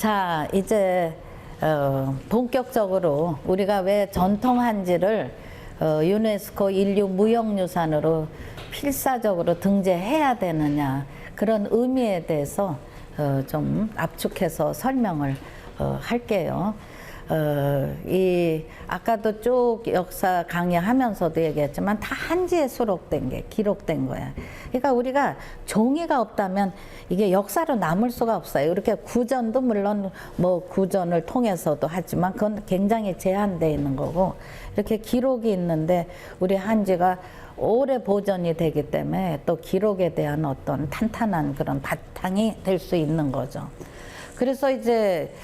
자, 이제 본격적으로 우리가 왜 전통 한지를 유네스코 인류 무형유산으로 필사적으로 등재해야 되느냐, 그런 의미에 대해서 좀 압축해서 설명을 할게요. 아까도 쭉 역사 강의하면서도 얘기했지만 다 한지에 수록된 게 기록된 거야. 그러니까 우리가 종이가 없다면 이게 역사로 남을 수가 없어요. 이렇게 구전도 물론 뭐 구전을 통해서도 하지만 그건 굉장히 제한되어 있는 거고, 이렇게 기록이 있는데 우리 한지가 오래 보존이 되기 때문에 또 기록에 대한 어떤 탄탄한 그런 바탕이 될 수 있는 거죠. 그래서 이제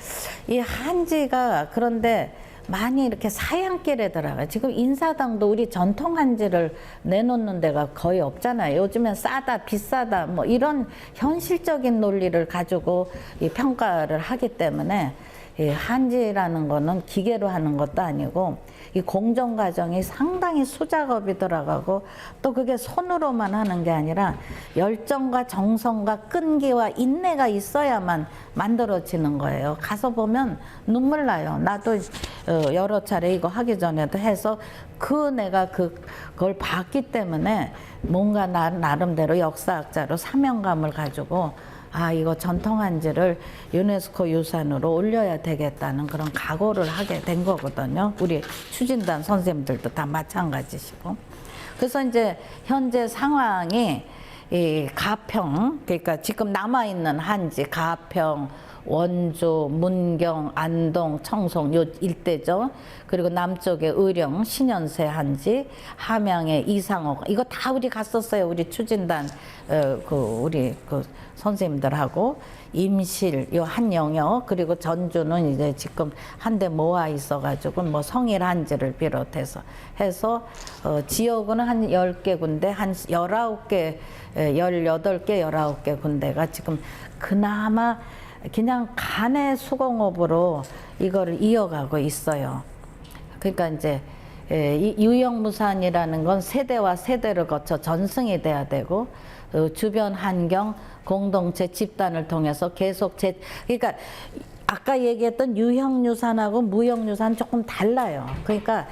이 한지가 그런데 많이 이렇게 사양길에 들어가요. 지금 인사당도 우리 전통 한지를 내놓는 데가 거의 없잖아요. 요즘엔 싸다, 비싸다, 뭐 이런 현실적인 논리를 가지고 이 평가를 하기 때문에 이 한지라는 거는 기계로 하는 것도 아니고 이 공정 과정이 상당히 수작업이 들어가고, 또 그게 손으로만 하는 게 아니라 열정과 정성과 끈기와 인내가 있어야만 만들어지는 거예요. 가서 보면 눈물 나요. 나도 여러 차례 이거 하기 전에도 해서 내가 그걸 봤기 때문에 뭔가 나름대로 역사학자로 사명감을 가지고 이거 전통 한지를 유네스코 유산으로 올려야 되겠다는 그런 각오를 하게 된 거거든요. 우리 추진단 선생님들도 다 마찬가지시고. 그래서 이제 현재 상황이 이 가평, 그러니까 지금 남아있는 한지, 가평, 원주, 문경, 안동, 청송 요 일대죠. 그리고 남쪽에 의령, 신현세 한지, 함양의 이상옥, 이거 다 우리 갔었어요. 우리 추진단 우리 선생님들하고. 임실, 요 한영역, 그리고 전주는 이제 지금 한데 모아 있어가지고 뭐 성일 한지를 비롯해서 해서 지역은 한 10개 군데, 한 19개, 18개, 19개 군데가 지금 그나마 그냥 간의 수공업으로 이거를 이어가고 있어요. 그러니까 이제 유형무산이라는 건 세대와 세대를 거쳐 전승이 돼야 되고, 주변 환경, 공동체, 집단을 통해서 계속 그러니까 아까 얘기했던 유형유산하고 무형유산 조금 달라요. 그러니까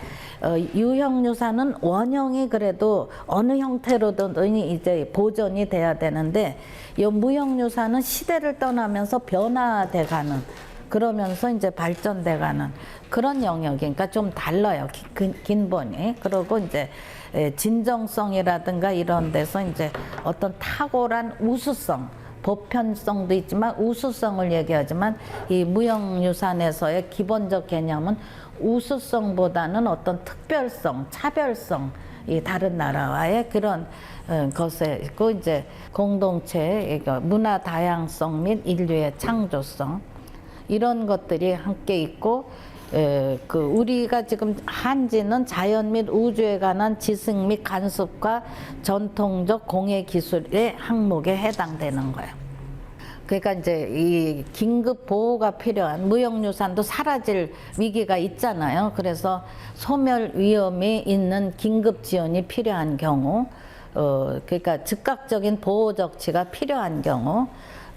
유형유산은 원형이 그래도 어느 형태로든 이제 보존이 돼야 되는데, 이 무형유산은 시대를 떠나면서 변화돼 가는, 그러면서 이제 발전돼 가는 그런 영역이니까 좀 달라요. 근본이. 그리고 이제 진정성이라든가 이런 데서 이제 어떤 탁월한 우수성, 보편성도 있지만 우수성을 얘기하지만, 이 무형유산에서의 기본적 개념은 우수성보다는 어떤 특별성, 차별성, 이 다른 나라와의 그런 것에 있고, 이제 공동체, 문화 다양성 및 인류의 창조성, 이런 것들이 함께 있고, 우리가 지금 한지는 자연 및 우주에 관한 지식 및 간섭과 전통적 공예 기술의 항목에 해당되는 거예요. 그러니까 이제 이 긴급 보호가 필요한, 무형유산도 사라질 위기가 있잖아요. 그래서 소멸 위험이 있는 긴급 지원이 필요한 경우, 그러니까 즉각적인 보호 조치가 필요한 경우,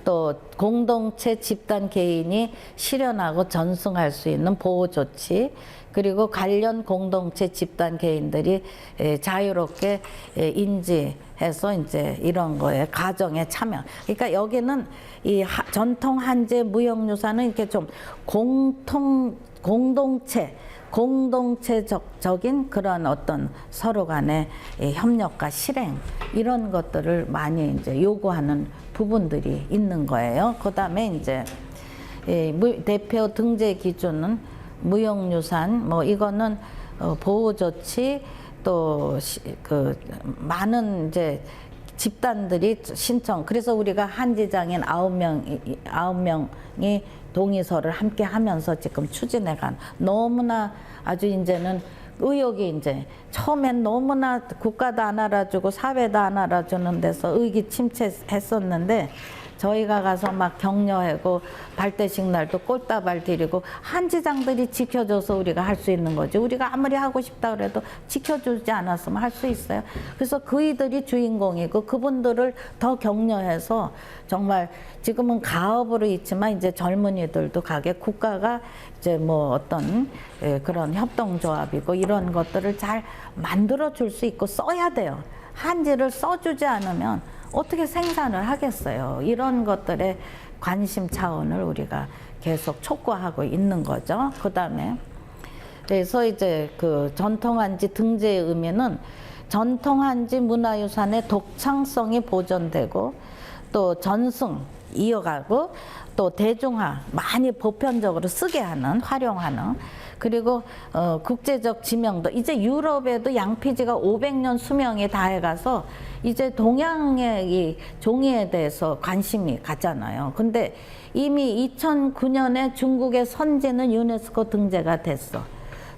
또 공동체, 집단, 개인이 실현하고 전승할 수 있는 보호 조치, 그리고 관련 공동체, 집단, 개인들이 자유롭게 인지해서 이제 이런 거에 가정에 참여. 그러니까 여기는 이 전통 한지 무형유산은 이렇게 좀 공동체적인 그런 어떤 서로 간의 협력과 실행, 이런 것들을 많이 이제 요구하는 부분들이 있는 거예요. 그 다음에 이제 대표 등재 기준은 무형유산, 뭐 이거는 보호 조치, 또 많은 이제 집단들이 신청. 그래서 우리가 한지장인 9명이 동의서를 함께 하면서 지금 추진해간, 너무나 아주 이제는 의욕이 이제 처음엔 너무나 국가도 안 알아주고 사회도 안 알아주는 데서 의기침체했었는데, 저희가 가서 막 격려하고 발대식 날도 꽃다발 드리고 한지장들이 지켜줘서 우리가 할 수 있는 거지. 우리가 아무리 하고 싶다 그래도 지켜주지 않았으면 할 수 있어요. 그래서 그이들이 주인공이고 그분들을 더 격려해서 정말 지금은 가업으로 있지만 이제 젊은이들도 가게 국가가 이제 뭐 어떤 그런 협동조합이고 이런 것들을 잘 만들어 줄 수 있고 써야 돼요. 한지를 써주지 않으면 어떻게 생산을 하겠어요. 이런 것들에 관심 차원을 우리가 계속 촉구하고 있는 거죠. 그 다음에 그래서 이제 그 전통한지 등재의 의미는 전통한지 문화유산의 독창성이 보존되고 또 전승 이어가고 또 대중화 많이 보편적으로 쓰게 하는 활용하는 그리고 국제적 지명도 이제 유럽에도 양피지가 500년 수명이 다해가서 이제 동양의 이 종이에 대해서 관심이 갔잖아요. 근데 이미 2009년에 중국의 선지는 유네스코 등재가 됐어.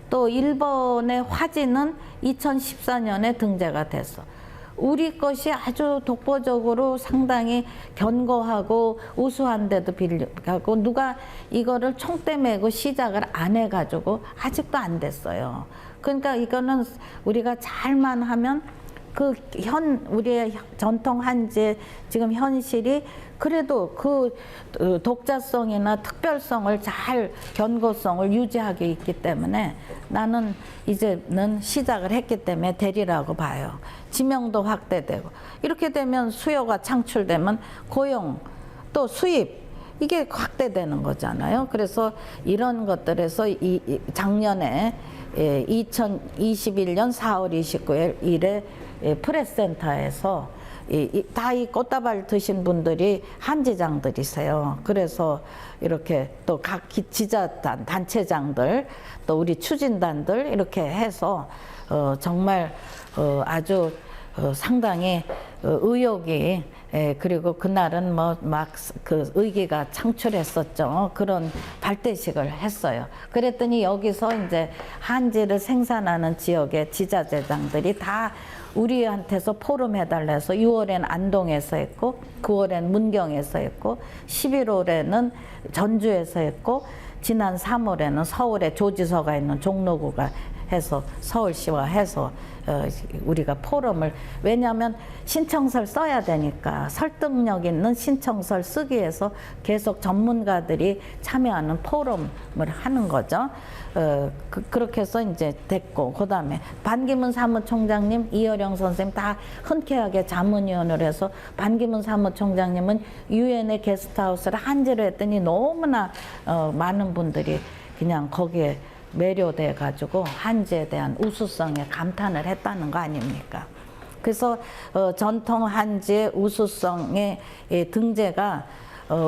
또 일본의 화지는 2014년에 등재가 됐어. 우리 것이 아주 독보적으로 상당히 견고하고 우수한데도 불구하고 누가 이거를 총대 메고 시작을 안 해가지고 아직도 안 됐어요. 그러니까 이거는 우리가 잘만 하면 우리의 전통 한지의 지금 현실이 그래도 그 독자성이나 특별성을 잘 견고성을 유지하고 있기 때문에 나는 이제는 시작을 했기 때문에 되리라고 봐요. 지명도 확대되고 이렇게 되면 수요가 창출되면 고용 또 수입 이게 확대되는 거잖아요. 그래서 이런 것들에서 작년에 2021년 4월 29일에 프레스센터에서 다 이 꽃다발 드신 분들이 한지장들이세요. 그래서 이렇게 또 각 지자단, 단체장들, 또 우리 추진단들 이렇게 해서 정말 아주 상당히 의욕이 그리고 그날은 뭐 막 그 의기가 창출했었죠. 그런 발대식을 했어요. 그랬더니 여기서 이제 한지를 생산하는 지역의 지자체장들이 다 우리한테서 포럼 해달라 해서 6월엔 안동에서 했고 9월엔 문경에서 했고 11월에는 전주에서 했고 지난 3월에는 서울에 조지서가 있는 종로구가 해서 서울시와 해서 우리가 포럼을 왜냐하면 신청서를 써야 되니까 설득력 있는 신청서를 쓰기 위해서 계속 전문가들이 참여하는 포럼을 하는 거죠. 그렇게 해서 이제 됐고 그다음에 반기문 사무총장님, 이어령 선생님 다 흔쾌하게 자문위원을 해서 반기문 사무총장님은 유엔의 게스트하우스를 한지로 했더니 너무나 많은 분들이 그냥 거기에 매료돼 가지고 한지에 대한 우수성에 감탄을 했다는 거 아닙니까? 그래서 전통 한지의 우수성의 등재가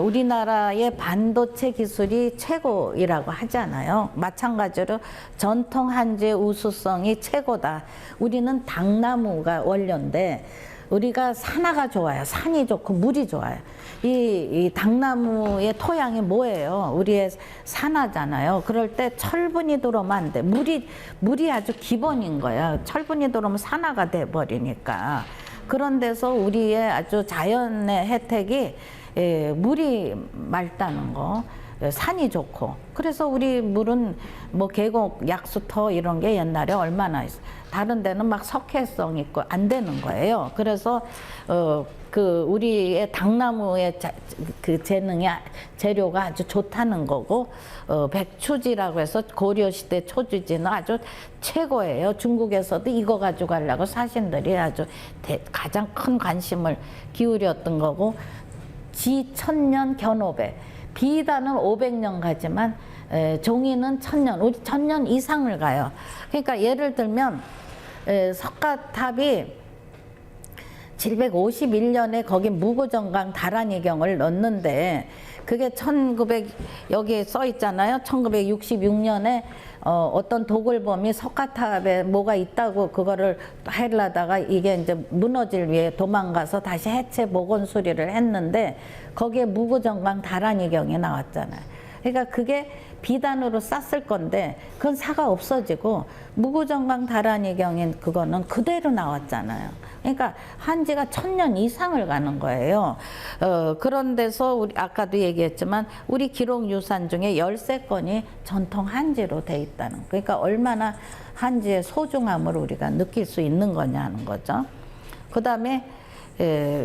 우리나라의 반도체 기술이 최고이라고 하잖아요. 마찬가지로 전통 한지의 우수성이 최고다. 우리는 당나무가 원료인데 우리가 산화가 좋아요. 산이 좋고 물이 좋아요. 이 당나무의 토양이 뭐예요? 우리의 산화잖아요. 그럴 때 철분이 들어오면 안 돼. 물이 아주 기본인 거야. 철분이 들어오면 산화가 돼 버리니까. 그런 데서 우리의 아주 자연의 혜택이 물이 맑다는 거. 산이 좋고 그래서 우리 물은 뭐 계곡 약수터 이런 게 옛날에 얼마나 있어. 다른 데는 막 석회성 있고 안 되는 거예요. 그래서 그 우리의 당나무의 그 재료가 아주 좋다는 거고 백추지라고 해서 고려시대 초주지는 아주 최고예요. 중국에서도 이거 가지고 가려고 사신들이 아주 가장 큰 관심을 기울였던 거고 지천년 견오배 비단은 500년 가지만 종이는 1000년, 우리 1000년 이상을 가요. 그러니까 예를 들면 석가탑이 751년에 거기 무구정강 다란이경을 넣는데 그게 여기 써 있잖아요. 1966년에 어떤 도굴범이 석가탑에 뭐가 있다고 그거를 하려다가 이게 이제 무너질 위해 도망가서 다시 해체 복원 수리를 했는데 거기에 무구정강 다란이경이 나왔잖아요. 그러니까 그게 비단으로 쌌을 건데 그건 사가 없어지고 무구정강 다란이경인 그거는 그대로 나왔잖아요. 그러니까 한지가 1000년 이상을 가는 거예요. 그런 데서 우리 아까도 얘기했지만 우리 기록 유산 중에 13건이 전통 한지로 돼 있다는 거. 그러니까 얼마나 한지의 소중함을 우리가 느낄 수 있는 거냐 하는 거죠. 그다음에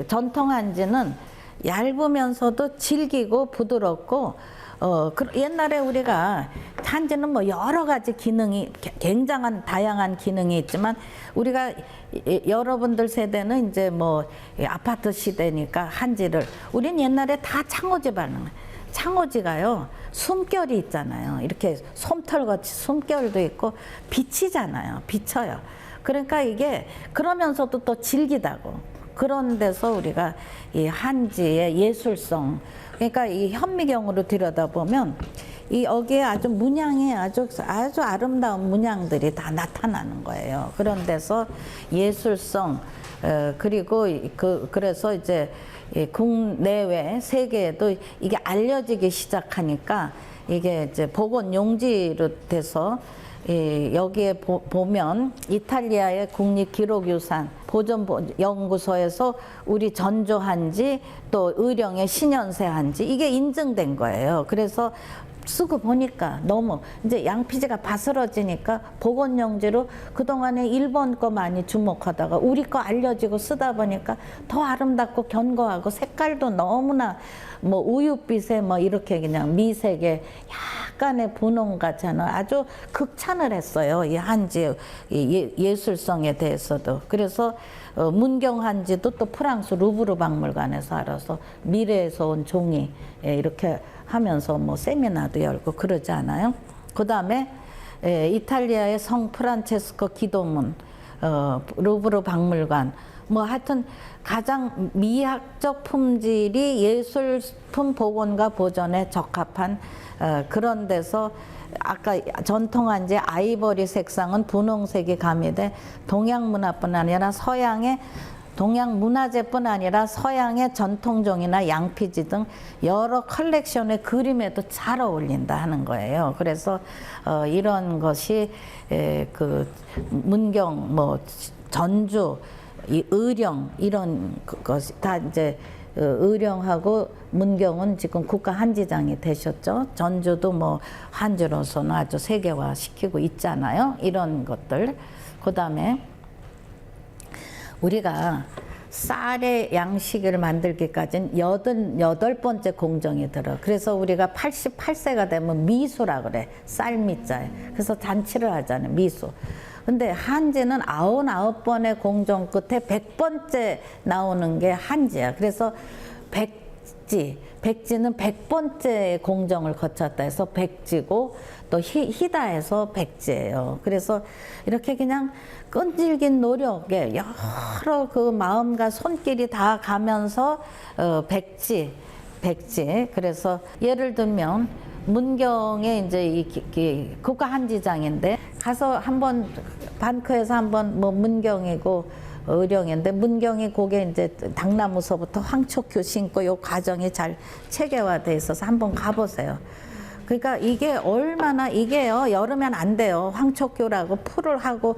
전통 한지는 얇으면서도 질기고 부드럽고 옛날에 우리가 한지는 뭐 여러 가지 기능이 굉장한 다양한 기능이 있지만 우리가 여러분들 세대는 이제 뭐 아파트 시대니까 한지를 우린 옛날에 다 창호지 바르는 거예요. 창호지가요 숨결이 있잖아요. 이렇게 솜털같이 숨결도 있고 비치잖아요. 비쳐요. 그러니까 이게 그러면서도 또 질기다고. 그런 데서 우리가 이 한지의 예술성, 그러니까 이 현미경으로 들여다보면 이 여기에 아주 문양이 아주 아름다운 문양들이 다 나타나는 거예요. 그런 데서 예술성, 그리고 그래서 이제 국내외 세계에도 이게 알려지기 시작하니까 이게 이제 복원 용지로 돼서 여기에 보면 이탈리아의 국립기록유산 보존연구소에서 우리 전조한지 또 의령의 신연세 한지 이게 인증된 거예요. 그래서 쓰고 보니까 너무 이제 양피지가 바스러지니까 복원용지로 그동안에 일본 거 많이 주목하다가 우리 거 알려지고 쓰다 보니까 더 아름답고 견고하고 색깔도 너무나 뭐 우윳빛에 뭐 이렇게 그냥 미색의 약간의 분홍 같잖아. 아주 극찬을 했어요. 이 한지 예술성에 대해서도. 그래서 문경 한지도 또 프랑스 루브르 박물관에서 알아서 미래에서 온 종이 이렇게 하면서 뭐 세미나도 열고 그러지 않아요? 그 다음에 이탈리아의 성 프란체스코 기도문, 루브르 박물관, 뭐 하여튼 가장 미학적 품질이 예술품 복원과 보존에 적합한 그런 데서 아까 전통한지 아이보리 색상은 분홍색이 가미돼 동양 문화뿐 아니라 서양의 동양 문화재뿐 아니라 서양의 전통종이나 양피지 등 여러 컬렉션의 그림에도 잘 어울린다 하는 거예요. 그래서 이런 것이 그 문경, 뭐 전주, 이 의령 이런 것이 다 이제 의령하고 문경은 지금 국가 한지장이 되셨죠. 전주도 뭐 한지로서는 아주 세계화 시키고 있잖아요. 이런 것들. 그다음에 우리가 쌀의 양식을 만들기까지는 88번째 공정이 들어. 그래서 우리가 88세가 되면 미수라 그래. 쌀미자에. 그래서 잔치를 하잖아요. 미수. 근데 한지는 99번의 공정 끝에 100번째 나오는 게 한지야. 그래서 백지는 100번째 공정을 거쳤다 해서 백지고 또 희다해서 백지예요. 그래서 이렇게 그냥 끈질긴 노력에 여러 그 마음과 손길이 다 가면서 백지. 그래서 예를 들면 문경에 이제 이 국가 한지장인데 가서 한번 반크에서 한번 뭐 문경이고 의령인데 문경이 고개 이제 당나무서부터 황초교 신고 요 과정이 잘 체계화돼 있어서 한번 가보세요. 그러니까 이게 얼마나 이게요 여름엔 안 돼요. 황초교라고 풀을 하고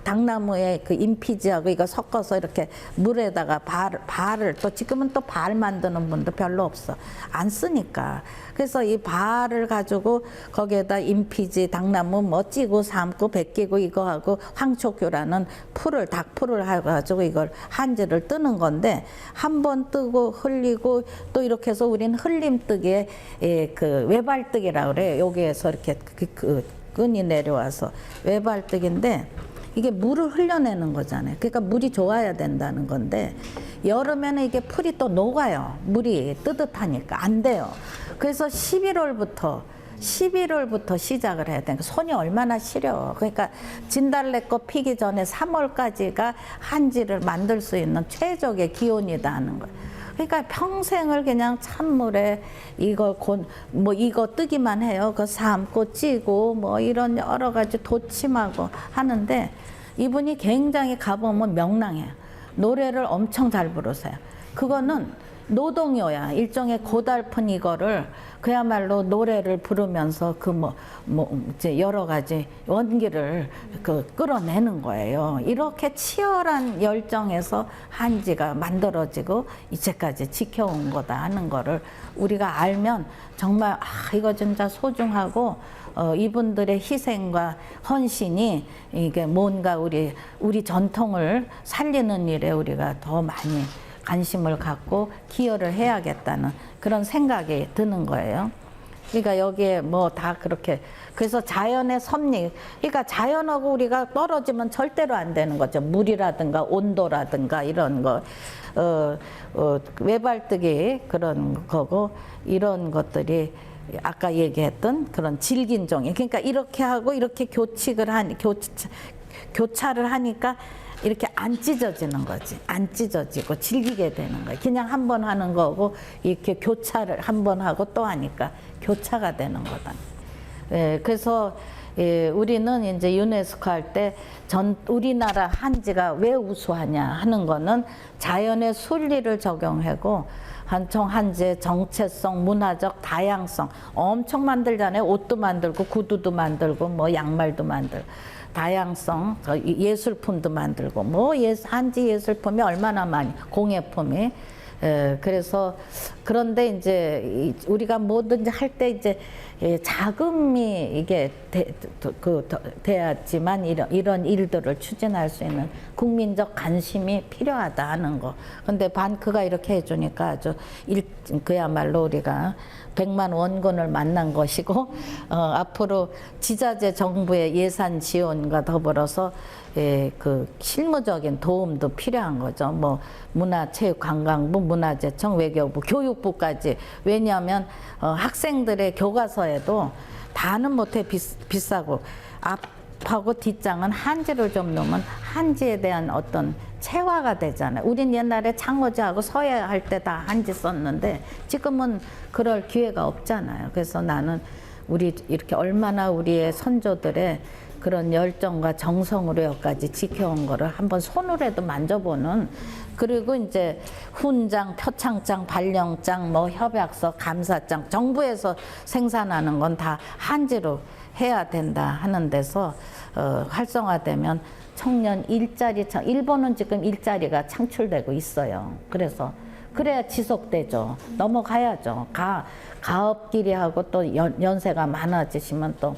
당나무에 그 인피지하고 이거 섞어서 이렇게 물에다가 발을 또 지금은 또 발 만드는 분도 별로 없어. 안 쓰니까. 그래서 이 발을 가지고 거기에다 인피지 당나무 뭐 찌고 삶고 벗기고 이거 하고 황초교라는 풀을 닭풀을 해가지고 이걸 한지를 뜨는 건데 한 번 뜨고 흘리고 또 이렇게 해서 우린 흘림뜨기에 그 외발뜨기라고 그래요. 여기에서 이렇게 그 끈이 내려와서 외발뜨기인데 이게 물을 흘려내는 거잖아요. 그러니까 물이 좋아야 된다는 건데 여름에는 이게 풀이 또 녹아요. 물이 뜨뜻하니까 안 돼요. 그래서 11월부터 시작을 해야 되니까 손이 얼마나 시려. 그러니까 진달래꽃 피기 전에 3월까지가 한지를 만들 수 있는 최적의 기온이다 하는 거예요. 그러니까 평생을 그냥 찬물에 이거 이거 뜨기만 해요. 그 삶고 찌고 뭐 이런 여러 가지 도침하고 하는데 이분이 굉장히 가보면 명랑해요. 노래를 엄청 잘 부르세요. 그거는 노동요야. 일종의 고달픈 이거를 그야말로 노래를 부르면서 이제 여러 가지 원기를 끌어내는 거예요. 이렇게 치열한 열정에서 한지가 만들어지고 이제까지 지켜온 거다 하는 거를 우리가 알면 정말 이거 진짜 소중하고 이분들의 희생과 헌신이 이게 뭔가 우리 전통을 살리는 일에 우리가 더 많이 관심을 갖고 기여를 해야겠다는 그런 생각이 드는 거예요. 그러니까 여기에 뭐 다 그렇게 그래서 자연의 섭리 그러니까 자연하고 우리가 떨어지면 절대로 안 되는 거죠. 물이라든가 온도라든가 이런 거 외발뜨기 그런 거고 이런 것들이 아까 얘기했던 그런 질긴 종이 그러니까 이렇게 하고 이렇게 교차를 하니까 이렇게 안 찢어지는 거지. 안 찢어지고 질기게 되는 거야. 그냥 한 번 하는 거고 이렇게 교차를 한 번 하고 또 하니까 교차가 되는 거다. 그래서 우리는 이제 유네스코 할 때 우리나라 한지가 왜 우수하냐 하는 거는 자연의 순리를 적용하고 한지의 정체성, 문화적 다양성 엄청 만들잖아요. 옷도 만들고 구두도 만들고 뭐 양말도 만들고 다양성, 예술품도 만들고 한지 예술품이 얼마나 많이 공예품이 그래서 그런데 이제 우리가 뭐든지 할 때 이제 자금이 이게 돼야지만 이런 일들을 추진할 수 있는 국민적 관심이 필요하다 하는 거. 근데 반크가 이렇게 해주니까 아주 그야말로 우리가 100만 원건을 만난 것이고 앞으로 지자체 정부의 예산 지원과 더불어서 그 실무적인 도움도 필요한 거죠. 뭐 문화체육관광부, 문화재청, 외교부, 교육부까지. 왜냐하면 학생들의 교과서에도 다는 못해 비싸고 앞하고 뒷장은 한지를 좀 넣으면 한지에 대한 어떤 체화가 되잖아요. 우린 옛날에 창호지하고 서예 할 때 다 한지 썼는데 지금은 그럴 기회가 없잖아요. 그래서 나는 이렇게 얼마나 우리의 선조들의 그런 열정과 정성으로 여기까지 지켜온 거를 한번 손으로라도 만져보는 그리고 이제 훈장, 표창장, 발령장, 뭐 협약서, 감사장 정부에서 생산하는 건 다 한지로 해야 된다 하는 데서 활성화되면 청년 일자리 일본은 지금 일자리가 창출되고 있어요. 그래서 그래야 지속되죠. 넘어가야죠. 가업끼리 하고 또 연세가 많아지시면 또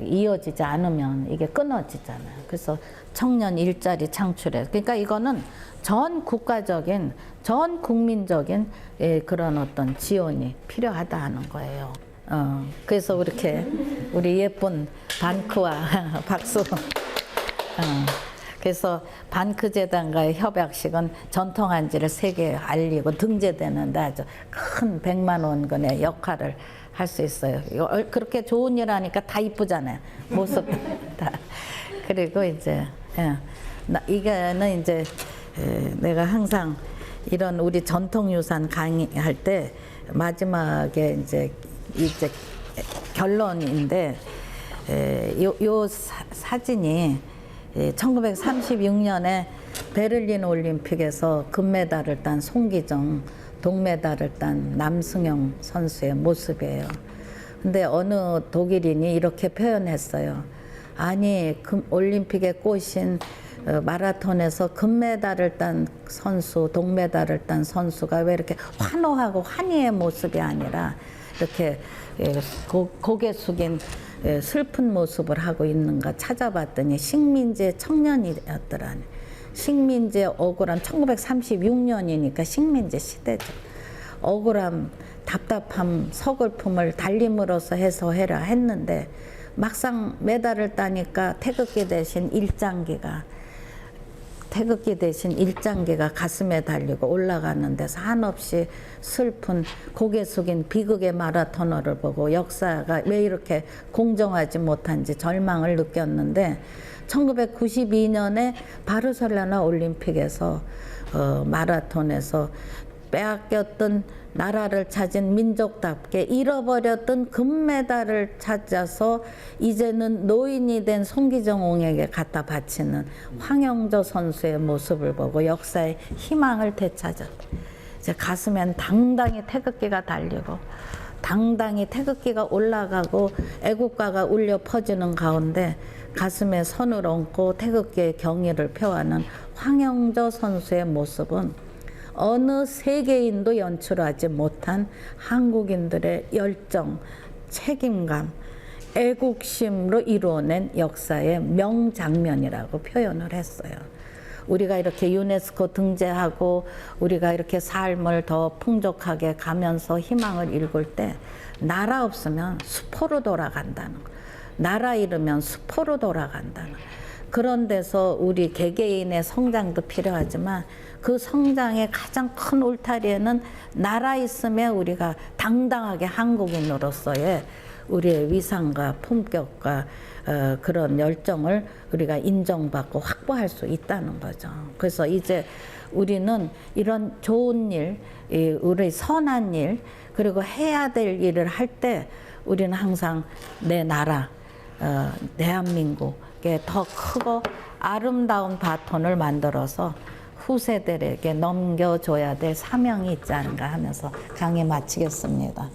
이어지지 않으면 이게 끊어지잖아요. 그래서 청년 일자리 창출해. 그러니까 이거는 전 국가적인, 전 국민적인 그런 어떤 지원이 필요하다 하는 거예요. 그래서 이렇게 우리 예쁜 반크와 박수. 그래서 반크 재단과의 협약식은 전통 한지를 세계에 알리고 등재되는데 아주 큰 100만 원권의 역할을 할 수 있어요. 그렇게 좋은 일 하니까 다 이쁘잖아요. 모습 다. 그리고 이제 이거는 이제 내가 항상 이런 우리 전통유산 강의할 때 마지막에 이제 결론인데 요 사진이 1936년에 베를린 올림픽에서 금메달을 딴 송기정, 동메달을 딴 남승영 선수의 모습이에요. 근데 어느 독일인이 이렇게 표현했어요. 아니, 올림픽에 꽂힌 마라톤에서 금메달을 딴 선수, 동메달을 딴 선수가 왜 이렇게 환호하고 환희의 모습이 아니라 이렇게 고개 숙인 슬픈 모습을 하고 있는가 찾아봤더니 식민지 청년이었더라니. 식민지의 억울함, 1936년이니까 식민지 시대죠. 억울함, 답답함, 서글픔을 달림으로써 해소해라 했는데 막상 메달을 따니까 태극기 대신 일장기가 가슴에 달리고 올라가는 데서 한없이 슬픈 고개 숙인 비극의 마라토너를 보고 역사가 왜 이렇게 공정하지 못한지 절망을 느꼈는데 1992년에 바르셀로나 올림픽에서 마라톤에서 빼앗겼던 나라를 찾은 민족답게 잃어버렸던 금메달을 찾아서 이제는 노인이 된 송기정옹에게 갖다 바치는 황영조 선수의 모습을 보고 역사의 희망을 되찾았다. 이제 가슴엔 당당히 태극기가 달리고 당당히 태극기가 올라가고 애국가가 울려 퍼지는 가운데 가슴에 선을 얹고 태극기의 경의를 표하는 황영조 선수의 모습은 어느 세계인도 연출하지 못한 한국인들의 열정, 책임감, 애국심으로 이루어낸 역사의 명장면이라고 표현을 했어요. 우리가 이렇게 유네스코 등재하고 우리가 이렇게 삶을 더 풍족하게 가면서 희망을 일굴 때 나라 없으면 수포로 돌아간다는 거. 나라 잃으면 수포로 돌아간다는 거. 그런 데서 우리 개개인의 성장도 필요하지만 그 성장의 가장 큰 울타리에는 나라 있으면 우리가 당당하게 한국인으로서의 우리의 위상과 품격과 그런 열정을 우리가 인정받고 확보할 수 있다는 거죠. 그래서 이제 우리는 이런 좋은 일, 우리 선한 일, 그리고 해야 될 일을 할 때 우리는 항상 내 나라, 대한민국에 더 크고 아름다운 바톤을 만들어서 후세들에게 넘겨줘야 될 사명이 있지 않은가 하면서 강의 마치겠습니다.